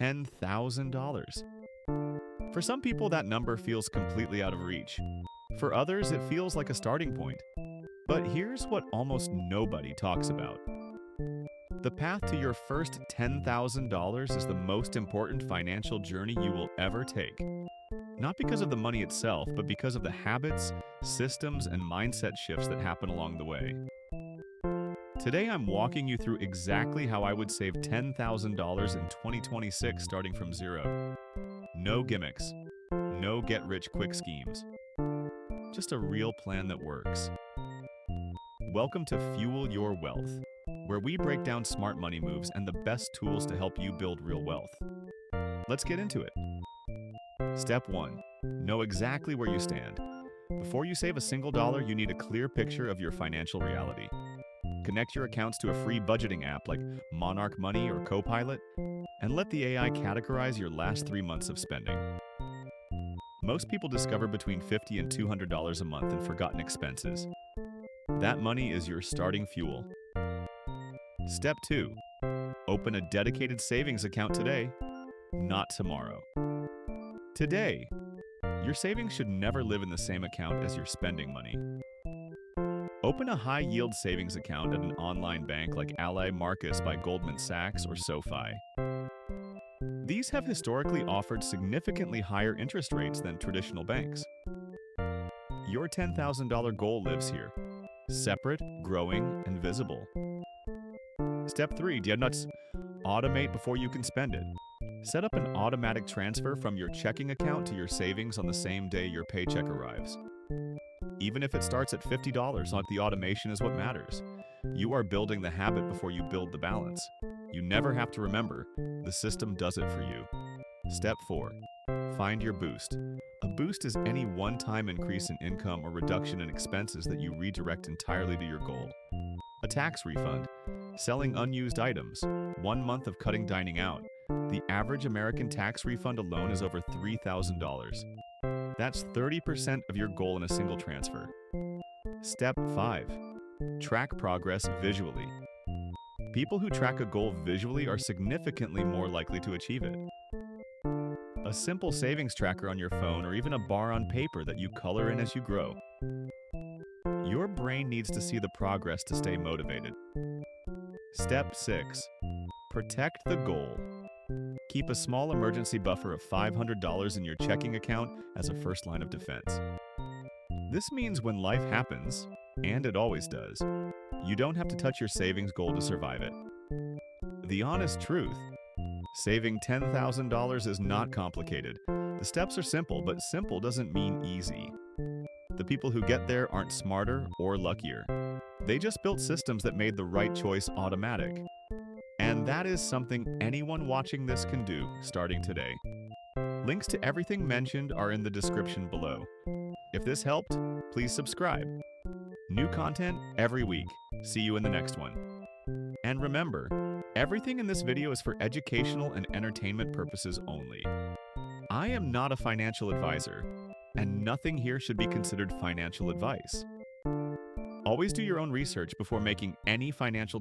$10,000. For some people, that number feels completely out of reach. For others, it feels like a starting point. But here's what almost nobody talks about. The path to your first $10,000 is the most important financial journey you will ever take. Not because of the money itself, but because of the habits, systems, and mindset shifts that happen along the way. Today, I'm walking you through exactly how I would save $10,000 in 2026 starting from zero. No gimmicks, no get-rich-quick schemes. Just a real plan that works. Welcome to Fuel Your Wealth, where we break down smart money moves and the best tools to help you build real wealth. Let's get into it. Step 1. Know exactly where you stand. Before you save a single dollar, you need a clear picture of your financial reality. Connect your accounts to a free budgeting app like Monarch Money or Copilot, and let the AI categorize your last 3 months of spending. Most people discover between $50 and $200 a month in forgotten expenses. That money is your starting fuel. Step 2. Open a dedicated savings account today, not tomorrow. Today, your savings should never live in the same account as your spending money. Open a high-yield savings account at an online bank like Ally Marcus by Goldman Sachs or SoFi. These have historically offered significantly higher interest rates than traditional banks. Your $10,000 goal lives here, separate, growing, and visible. Step 3. Automate before you can spend it. Set up an automatic transfer from your checking account to your savings on the same day your paycheck arrives. Even if it starts at $50, the automation is what matters. You are building the habit before you build the balance. You never have to remember. The system does it for you. Step 4. Find your boost. A boost is any one-time increase in income or reduction in expenses that you redirect entirely to your goal. A tax refund, selling unused items, 1 month of cutting dining out. The average American tax refund alone is over $3,000. That's 30% of your goal in a single transfer. Step 5. Track progress visually. People who track a goal visually are significantly more likely to achieve it. A simple savings tracker on your phone or even a bar on paper that you color in as you grow. Your brain needs to see the progress to stay motivated. Step 6. Protect the goal. Keep a small emergency buffer of $500 in your checking account as a first line of defense. This means when life happens, and it always does, you don't have to touch your savings goal to survive it. The honest truth: saving $10,000 is not complicated. The steps are simple, but simple doesn't mean easy. The people who get there aren't smarter or luckier. They just built systems that made the right choice automatic. And that is something anyone watching this can do starting today. Links to everything mentioned are in the description below. If this helped, please subscribe. New content every week. See you in the next one. And remember, everything in this video is for educational and entertainment purposes only. I am not a financial advisor, and nothing here should be considered financial advice. Always do your own research before making any financial decision.